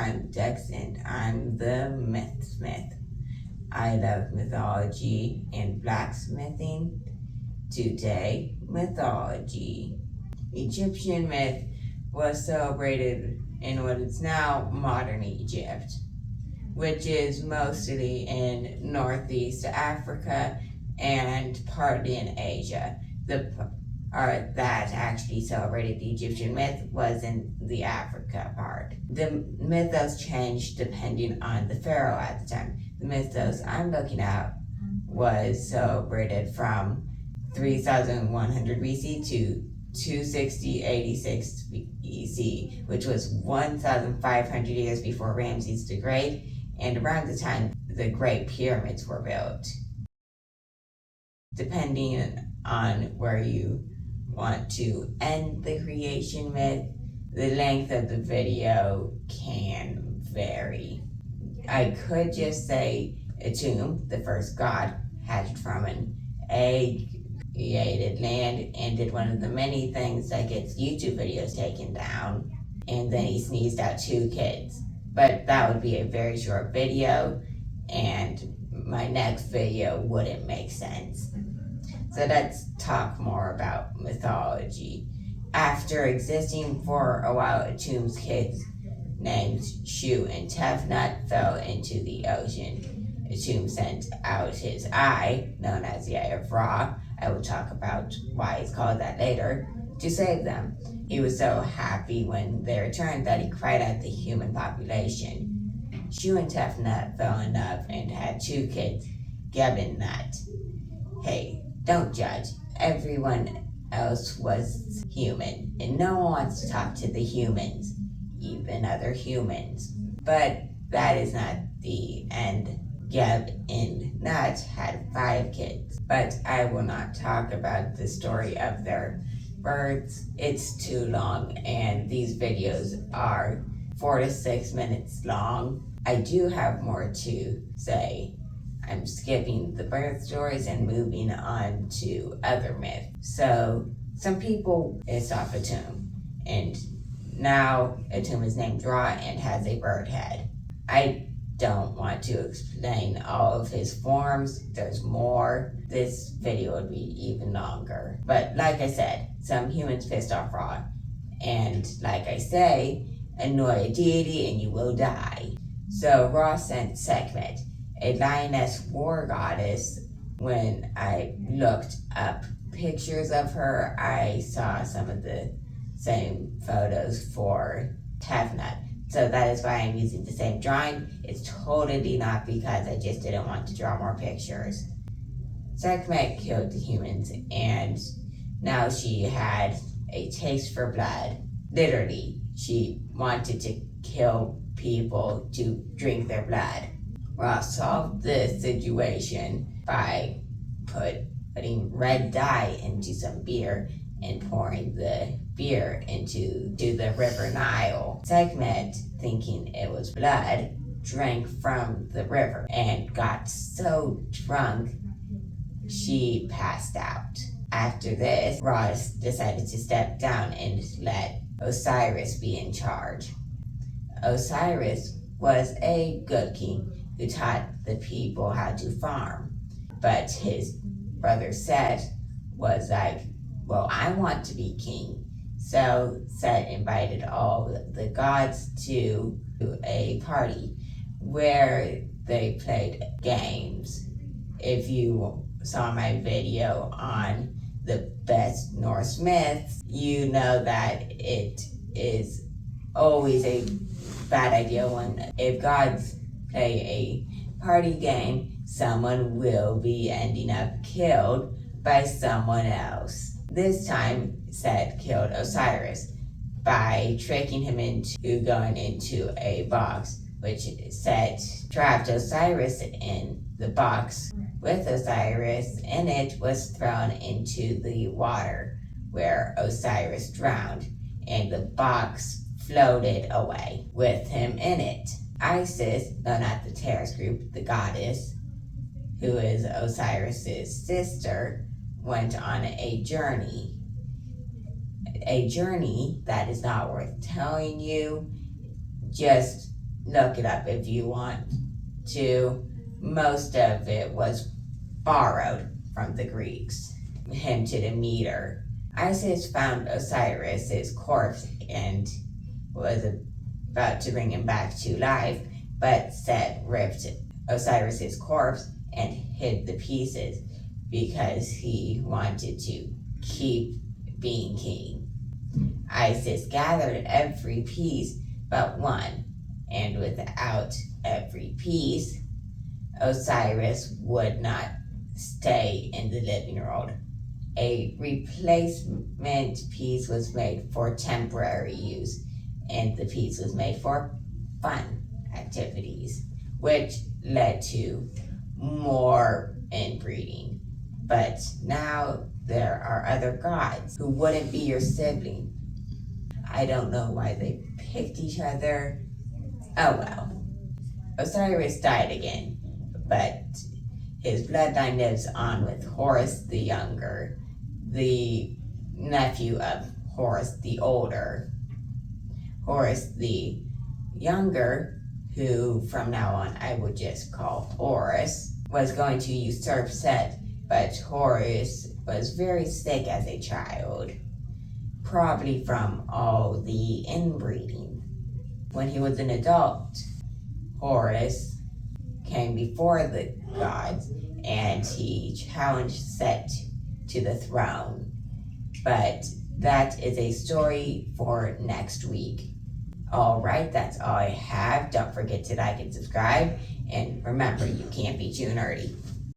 I'm Dex and I'm the Mythsmith. I love mythology and blacksmithing. Today, mythology. Egyptian myth was celebrated in what is now modern Egypt, which is mostly in Northeast Africa and partly in Asia. The part that actually celebrated the Egyptian myth was in the Africa part. The mythos changed depending on the pharaoh at the time. The mythos I'm looking at was celebrated from 3100 BC to 260-86 BC, which was 1,500 years before Ramses the Great, and around the time the Great Pyramids were built. Depending on where you want to end the creation myth, the length of the video can vary. I could just say Atum, the first god, hatched from an egg, created land, and did one of the many things that gets YouTube videos taken down, and then he sneezed out 2 kids. But that would be a very short video, and my next video wouldn't make sense. So let's talk more about mythology. After existing for a while, Atum's kids named Shu and Tefnut fell into the ocean. Atum sent out his eye, known as the Eye of Ra, I will talk about why it's called that later, to save them. He was so happy when they returned that he cried at the human population. Shu and Tefnut fell in love and had 2 kids, Geb and Nut. Hey, don't judge. Everyone else was human, and no one wants to talk to the humans, even other humans. But that is not the end. Geb and Nut had 5 kids, but I will not talk about the story of their births. It's too long, and these videos are 4 to 6 minutes long. I do have more to say. I'm skipping the birth stories and moving on to other myths. So some people it's off Atum, and now Atum is named Ra and has a bird head. I don't want to explain all of his forms. There's more. This video would be even longer. But like I said, some humans pissed off Ra, and like I say, annoy a deity and you will die. So Ra sent Sekhmet, a lioness war goddess. When I looked up pictures of her, I saw some of the same photos for Tefnut. So that is why I'm using the same drawing. It's totally not because I just didn't want to draw more pictures. Sekhmet killed the humans, and now she had a taste for blood. Literally, she wanted to kill people to drink their blood. Ra solved the situation by putting red dye into some beer and pouring the beer into the river Nile. Sekhmet, thinking it was blood, drank from the river and got so drunk she passed out. After this, Ra decided to step down and let Osiris be in charge. Osiris was a good king who taught the people how to farm. But his brother Set was like, well, I want to be king. So Set invited all the gods to a party where they played games. If you saw my video on the best Norse myths, you know that it is always a bad idea when if gods play a party game, someone will be ending up killed by someone else. This time, Set killed Osiris by tricking him into going into a box, which Set trapped Osiris in. The box with Osiris in it was thrown into the water, where Osiris drowned, and the box floated away with him in it. Isis, though not the terrorist group, the goddess, who is Osiris's sister, went on a journey. A journey that is not worth telling you. Just look it up if you want to. Most of it was borrowed from the Greeks. Hymn to Demeter. Isis found Osiris's corpse and was about to bring him back to life, but Set ripped Osiris's corpse and hid the pieces because he wanted to keep being king. Isis gathered every piece but one, and without every piece, Osiris would not stay in the living world. A replacement piece was made for temporary use, and the piece was made for fun activities, which led to more inbreeding. But now there are other gods who wouldn't be your sibling. I don't know why they picked each other. Oh well. Osiris died again, but his bloodline lives on with Horus the Younger, the nephew of Horus the Older. Horus the Younger, who from now on I would just call Horus, was going to usurp Set, but Horus was very sick as a child, probably from all the inbreeding. When he was an adult, Horus came before the gods and he challenged Set to the throne. But that is a story for next week. Alright, that's all I have. Don't forget to like and subscribe. And remember, you can't be too nerdy.